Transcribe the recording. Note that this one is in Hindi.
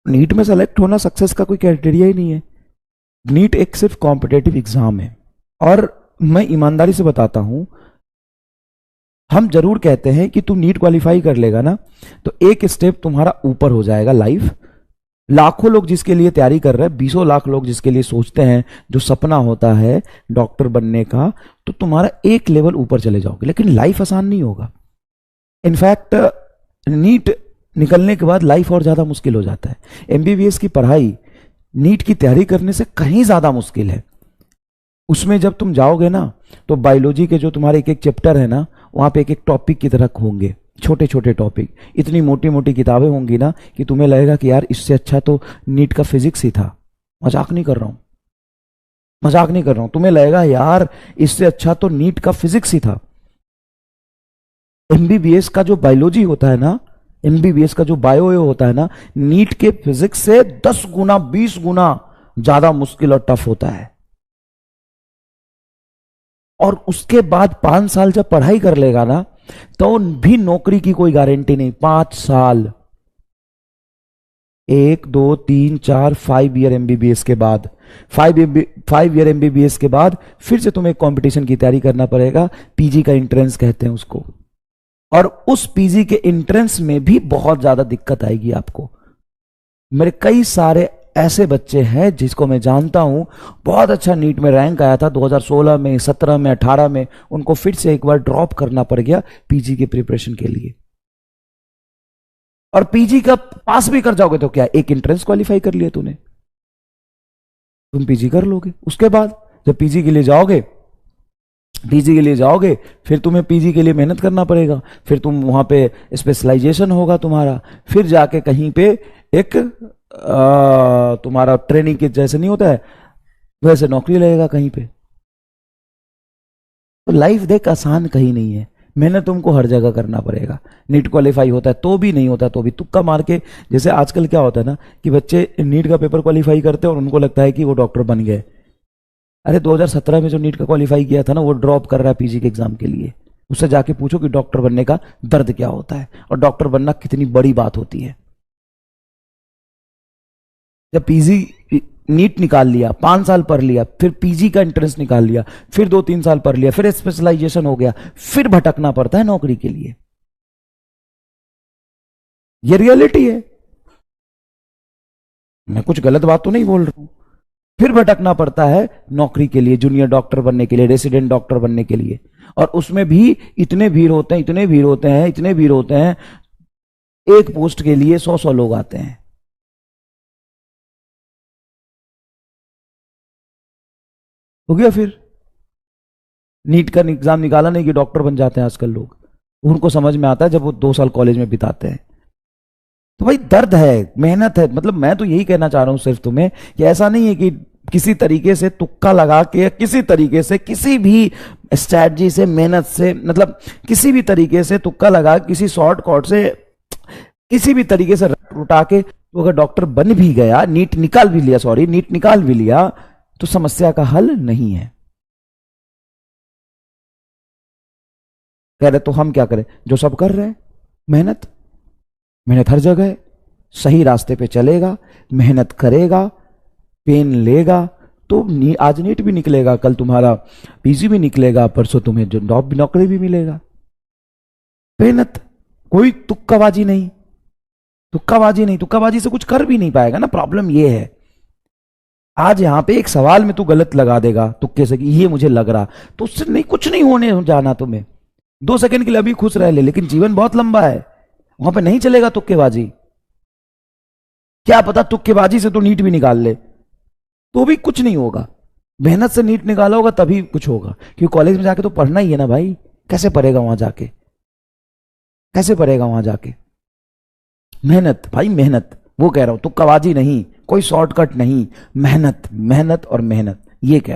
नीट में सेलेक्ट होना सक्सेस का कोई क्राइटेरिया ही नहीं है। नीट एक सिर्फ कॉम्पिटेटिव एग्जाम है। और मैं ईमानदारी से बताता हूं, हम जरूर कहते हैं कि तू नीट क्वालिफाई कर लेगा ना तो एक स्टेप तुम्हारा ऊपर हो जाएगा लाइफ। लाखों लोग जिसके लिए तैयारी कर रहे हैं, 20 लाख लोग जिसके लिए सोचते हैं, जो सपना होता है डॉक्टर बनने का, तो तुम्हारा एक लेवल ऊपर चले जाओगे। लेकिन लाइफ आसान नहीं होगा। इनफैक्ट नीट निकलने के बाद लाइफ और ज्यादा मुश्किल हो जाता है। एमबीबीएस की पढ़ाई नीट की तैयारी करने से कहीं ज्यादा मुश्किल है। उसमें जब तुम जाओगे ना तो बायोलॉजी के जो तुम्हारे एक एक चैप्टर है ना, वहां पे एक एक टॉपिक की तरह होंगे, छोटे छोटे टॉपिक, इतनी मोटी मोटी किताबें होंगी ना कि तुम्हें लगेगा कि यार इससे अच्छा तो नीट का फिजिक्स ही था। मजाक नहीं कर रहा हूं, मजाक नहीं कर रहा हूं। तुम्हें लगेगा यार इससे अच्छा तो नीट का फिजिक्स ही था। एमबीबीएस का जो बायोलॉजी होता है ना, एमबीबीएस का जो बायो होता है ना, नीट के फिजिक्स से 10 गुना 20 गुना ज्यादा मुश्किल और टफ होता है। और उसके बाद 5 साल जब पढ़ाई कर लेगा ना तो भी नौकरी की कोई गारंटी नहीं। 5 साल, 1 2 3 4 5 ईयर एमबीबीएस के बाद, 5 ईयर एमबीबीएस के बाद फिर से तुम्हें कंपटीशन की तैयारी करना पड़ेगा। पीजी का एंट्रेंस कहते हैं उसको। और उस पीजी के एंट्रेंस में भी बहुत ज्यादा दिक्कत आएगी आपको। मेरे कई सारे ऐसे बच्चे हैं जिसको मैं जानता हूं, बहुत अच्छा नीट में रैंक आया था 2016 में, 17 में, 18 में, उनको फिर से एक बार ड्रॉप करना पड़ गया पीजी के प्रिपरेशन के लिए। और पीजी का पास भी कर जाओगे तो क्या, एक एंट्रेंस क्वालिफाई कर लिया तूने, तुम पीजी कर लोगे। उसके बाद जब पीजी के लिए जाओगे, फिर तुम्हें पीजी के लिए मेहनत करना पड़ेगा। फिर तुम वहां पे स्पेशलाइजेशन होगा तुम्हारा, फिर जाके कहीं पे एक तुम्हारा ट्रेनिंग के जैसे नहीं होता है वैसे नौकरी लगेगा कहीं पे। तो लाइफ देख आसान कहीं नहीं है, मेहनत तुमको हर जगह करना पड़ेगा। नीट क्वालिफाई होता है तो भी, नहीं होता तो भी, तुक्का मार के। जैसे आजकल क्या होता है ना कि बच्चे नीट का पेपर क्वालिफाई करते हैं और उनको लगता है कि वो डॉक्टर बन गए। अरे 2017 में जो नीट का क्वालिफाई किया था ना, वो ड्रॉप कर रहा है पीजी के एग्जाम के लिए। उससे जाके पूछो कि डॉक्टर बनने का दर्द क्या होता है और डॉक्टर बनना कितनी बड़ी बात होती है। जब पीजी नीट निकाल लिया, 5 साल पढ़ लिया, फिर पीजी का एंट्रेंस निकाल लिया, फिर 2-3 साल पढ़ लिया, फिर स्पेशलाइजेशन हो गया, फिर भटकना पड़ता है नौकरी के लिए। ये रियलिटी है, मैं कुछ गलत बात तो नहीं बोल रहा हूं। फिर भटकना पड़ता है नौकरी के लिए, जूनियर डॉक्टर बनने के लिए, रेसिडेंट डॉक्टर बनने के लिए। और उसमें भी इतने भीड़ होते हैं, इतने भीड़ होते हैं, इतने भीड़ होते हैं, एक पोस्ट के लिए 100-100 लोग आते हैं। हो गया फिर नीट का एग्जाम निकाला नहीं कि डॉक्टर बन जाते हैं आजकल लोग। उनको समझ में आता है जब वो 2 साल कॉलेज में बिताते हैं। तो भाई दर्द है, मेहनत है। मतलब मैं तो यही कहना चाह रहा हूं सिर्फ तुम्हें कि ऐसा नहीं है कि किसी तरीके से तुक्का लगा के, किसी तरीके से, किसी भी स्ट्रैटेजी से, मेहनत से, मतलब किसी भी तरीके से तुक्का लगा, किसी शॉर्टकट से, किसी भी तरीके से रट उठा के तो अगर डॉक्टर बन भी गया, नीट निकाल भी लिया तो समस्या का हल नहीं है। कह रहे तो हम क्या करें, जो सब कर रहे हैं, मेहनत। मेहनत हर जगह है, सही रास्ते पे चलेगा, मेहनत करेगा, पेन लेगा तो आज नीट भी निकलेगा, कल तुम्हारा पीजी भी निकलेगा, परसों तुम्हें जो नौकरी भी मिलेगा। मेहनत, कोई तुक्काबाजी नहीं, तुक्काबाजी से कुछ कर भी नहीं पाएगा ना। प्रॉब्लम ये है, आज यहां पे एक सवाल में तू गलत लगा देगा तुक्के से कि ये मुझे लग रहा, तो उससे नहीं, कुछ नहीं होने जाना तुम्हें। 2 सेकंड के लिए अभी खुश रह ले, लेकिन जीवन बहुत लंबा है, वहां पे नहीं चलेगा तुक्केबाजी। क्या पता तुक्केबाजी से तो नीट भी निकाल ले तो भी कुछ नहीं होगा। मेहनत से नीट निकाला होगा तभी कुछ होगा, क्योंकि कॉलेज में जाके तो पढ़ना ही है ना भाई। कैसे पढ़ेगा वहां जाके, कैसे पढ़ेगा वहां जाके। मेहनत भाई, मेहनत, वो कह रहा हूं, तुक्काबाजी नहीं, कोई शॉर्टकट नहीं, मेहनत, मेहनत और मेहनत, ये कह